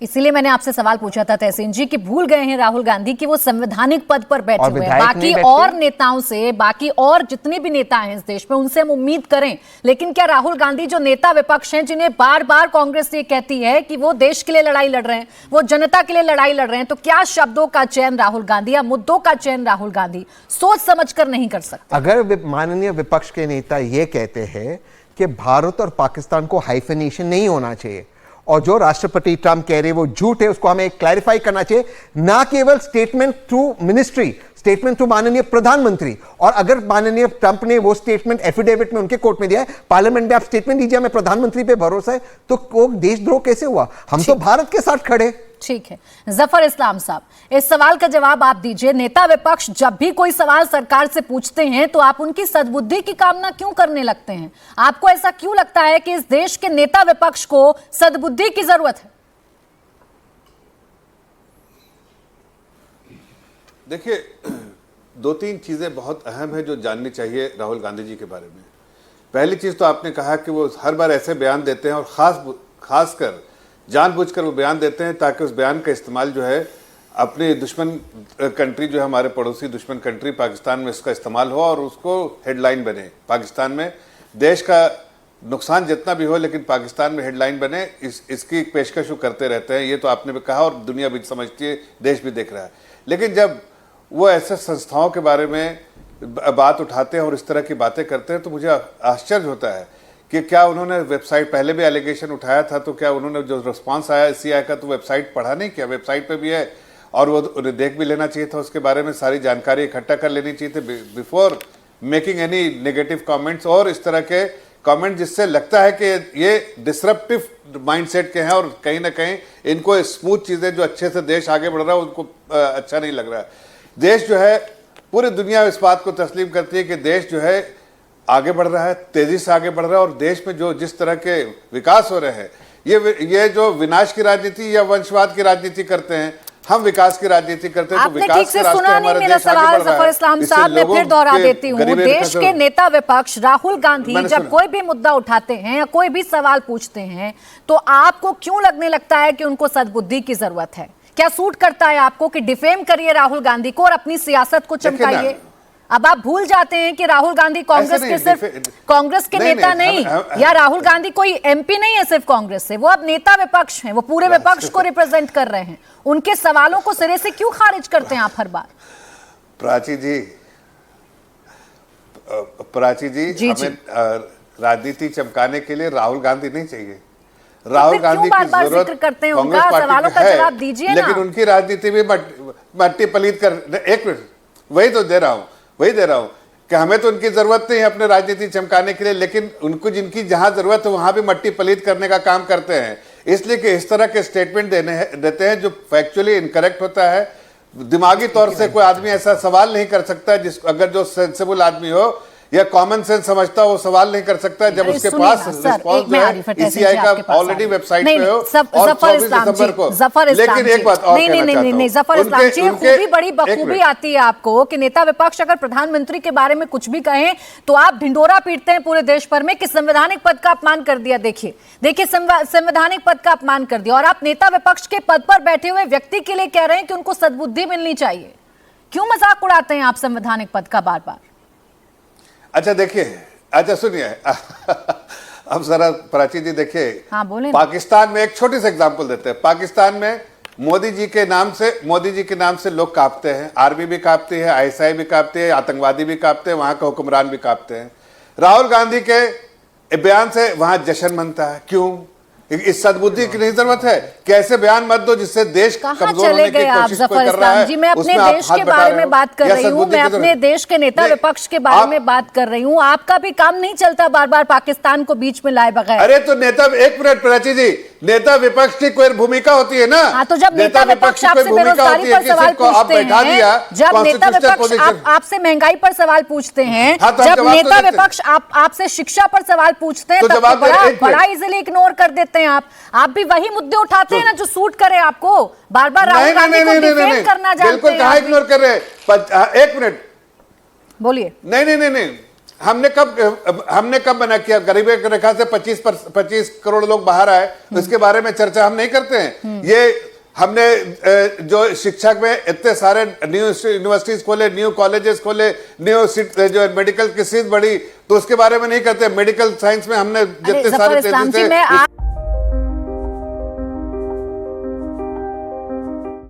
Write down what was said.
इसीलिए मैंने आपसे सवाल पूछा था तहसीन जी कि भूल गए हैं राहुल गांधी कि वो संवैधानिक पद पर बैठे हुए हैं। बाकी और नेताओं से, बाकी और जितने भी नेता हैं इस देश में, उनसे हम उम्मीद करें, लेकिन क्या राहुल गांधी जो नेता विपक्ष हैं, जिन्हें बार बार कांग्रेस ये कहती है कि वो देश के लिए लड़ाई लड़ रहे हैं, वो जनता के लिए लड़ाई लड़ रहे हैं, तो क्या शब्दों का चयन राहुल गांधी या मुद्दों का चयन राहुल गांधी सोच समझकर नहीं कर सकते? अगर माननीय विपक्ष के नेता ये कहते हैं कि भारत और पाकिस्तान को हाइफेनेशन नहीं होना चाहिए, और जो राष्ट्रपति ट्रंप कह रहे हैं वो झूठ है, उसको हमें क्लैरिफाई करना चाहिए, ना केवल statement through ministry, statement through माननीय प्रधानमंत्री। और अगर माननीय ट्रंप ने वो स्टेटमेंट एफिडेविट में उनके कोर्ट में दिया है, पार्लियामेंट में आप स्टेटमेंट दीजिए हमें प्रधानमंत्री पे भरोसा है, तो वो देशद्रोह कैसे हुआ? हम तो भारत के साथ खड़े। ठीक है, जफर इस्लाम साहब, इस सवाल का जवाब आप दीजिए। नेता विपक्ष जब भी कोई सवाल सरकार से पूछते हैं तो आप उनकी सद्बुद्धि की कामना क्यों करने लगते हैं? आपको ऐसा क्यों लगता है कि इस देश के नेता विपक्ष को सद्बुद्धि की जरूरत है? देखिए, दो तीन चीजें बहुत अहम है जो जाननी चाहिए राहुल गांधी जी के बारे में। पहली चीज तो आपने कहा कि वो हर बार ऐसे बयान देते हैं, और खासकर जानबूझकर वो बयान देते हैं ताकि उस बयान का इस्तेमाल जो है अपनी दुश्मन कंट्री, जो है हमारे पड़ोसी दुश्मन कंट्री पाकिस्तान में, इसका इस्तेमाल हो और उसको हेडलाइन बने। पाकिस्तान में देश का नुकसान जितना भी हो, लेकिन पाकिस्तान में हेडलाइन बने, इसकी पेशकश करते रहते हैं। ये तो आपने भी कहा और दुनिया भी समझती है, देश भी देख रहा है। लेकिन जब वो ऐसे संस्थाओं के बारे में बात उठाते हैं और इस तरह की बातें करते हैं तो मुझे आश्चर्य होता है कि क्या उन्होंने वेबसाइट, पहले भी एलिगेशन उठाया था, तो क्या उन्होंने जो रिस्पांस आया सीआई का, तो वेबसाइट पढ़ा नहीं क्या? वेबसाइट पे भी है और वो उन्हें देख भी लेना चाहिए था, उसके बारे में सारी जानकारी इकट्ठा कर लेनी चाहिए थी before making any negative comments, और इस तरह के कमेंट जिससे लगता है कि ये डिसरप्टिव माइंडसेट के हैं और कहीं ना कहीं इनको स्मूथ चीज़ें, जो अच्छे से देश आगे बढ़ रहा है, उनको अच्छा नहीं लग रहा है। देश जो है, पूरी दुनिया इस बात को तस्लीम करती है कि देश जो है आगे बढ़ रहा है, तेजी से आगे बढ़ रहा है, और देश में जो जिस तरह के विकास हो रहे हैं, ये जो विनाश की राजनीति या वंशवाद की राजनीति करते हैं, हम विकास की राजनीति करते हैं, तो विकास के रास्ते हमारे देश आगे बढ़ रहा है। इस्लाम साहब, मैं फिर दोहरा देती हूँ, देश के नेता विपक्ष राहुल गांधी जब कोई भी मुद्दा उठाते हैं या कोई भी सवाल पूछते हैं तो आपको क्यों लगने लगता है कि उनको सदबुद्धि की जरूरत है? क्या सूट करता है आपको कि डिफेम करिए राहुल गांधी को और अपनी सियासत को चमकाइए? अब आप भूल जाते हैं कि राहुल गांधी कांग्रेस के सिर्फ कांग्रेस के नेता नहीं, या राहुल गांधी कोई एमपी नहीं है सिर्फ कांग्रेस से, वो अब नेता विपक्ष हैं, वो पूरे विपक्ष को रिप्रेजेंट कर रहे हैं। उनके सवालों को सिरे से क्यों खारिज करते हैं आप हर बार? प्राची जी, हमें राजनीति चमकाने के लिए राहुल गांधी नहीं चाहिए। राहुल गांधी की जरूरत करते हैं उनका, सवालों का जवाब दीजिए ना। लेकिन उनकी राजनीति भी मट्टी पलीत कर, एक मिनट, वही तो दे रहा हूं कि हमें तो उनकी जरूरत नहीं है अपने राजनीति चमकाने के लिए, लेकिन उनको जिनकी जहां जरूरत है वहां भी मट्टी पलीत करने का काम करते हैं, इसलिए कि इस तरह के स्टेटमेंट देते हैं जो फैक्चुअली इनकरेक्ट होता है। दिमागी तौर से कोई आदमी ऐसा सवाल नहीं कर सकता, अगर जो सेंसिबल आदमी हो या कॉमन सेंस समझता हो, वो सवाल नहीं कर सकता जब उसके पास रिस्पॉन्स जो है ईसीआई का ऑलरेडी वेबसाइट पे हो। और 24 दिसंबर को, लेकिन एक बात और नहीं, जफर इस्लाम जी, खूबी बड़ी बखूबी आती है आपको कि नेता विपक्ष अगर प्रधानमंत्री के बारे में कुछ भी कहें तो आप ढिंडोरा पीटते हैं पूरे देश भर में कि संवैधानिक पद का अपमान कर दिया। देखिए संवैधानिक पद का अपमान कर दिया, और आप नेता विपक्ष के पद पर बैठे हुए व्यक्ति के लिए कह रहे हैं कि उनको सद्बुद्धि मिलनी चाहिए। क्यों मजाक उड़ाते हैं आप संवैधानिक पद का बार बार? अच्छा देखिए, अच्छा सुनिए अब जरा प्राची जी देखिए, हाँ, पाकिस्तान में एक छोटी सी एग्जांपल देते हैं। पाकिस्तान में मोदी जी के नाम से लोग कांपते हैं, आर्मी भी कांपती है, आईएसआई भी कांपती है, आतंकवादी भी कांपते हैं, वहां के हुक्मरान भी कांपते हैं। राहुल गांधी के बयान से वहां जश्न मनता है। क्यों? इस सद्बुद्धि की नहीं जरूरत है कि ऐसे बयान मत दो जिससे देश कमजोर होने की कोशिश कर रहा है। जी, मैं अपने देश के बारे में बात कर रही हूँ, मैं अपने देश के नेता विपक्ष के बारे में बात कर रही हूँ। आपका भी काम नहीं चलता बार बार पाकिस्तान को बीच में लाए बगैर। अरे तो नेता, एक मिनट प्राची जी, नेता विपक्ष की कोई भूमिका होती है ना। हाँ, तो जब नेता विपक्ष आपसे बेरोजगारी पर सवाल पूछते हैं, जब नेता विपक्ष आपसे महंगाई पर सवाल पूछते हैं, जब नेता विपक्ष आपसे शिक्षा पर सवाल पूछते हैं, तब बड़ा इजीली इग्नोर कर देते हैं आप भी वही मुद्दे उठाते हैं ना जो सूट करे आपको। बार बार राहुल गांधी को डिफेंड करना जानते हैं। बिल्कुल, कहां इग्नोर कर रहे हैं? एक मिनट बोलिए। नहीं, हमने कब मना किया? गरीबी रेखा से 25 करोड़ लोग बाहर आए, उसके बारे में चर्चा हम नहीं करते हैं। ये हमने जो शिक्षा में इतने सारे न्यू यूनिवर्सिटीज खोले, न्यू कॉलेजेस खोले, न्यू जो मेडिकल की सीट बढ़ी, तो उसके बारे में नहीं करते। मेडिकल साइंस में हमने जितने सारे तेजी से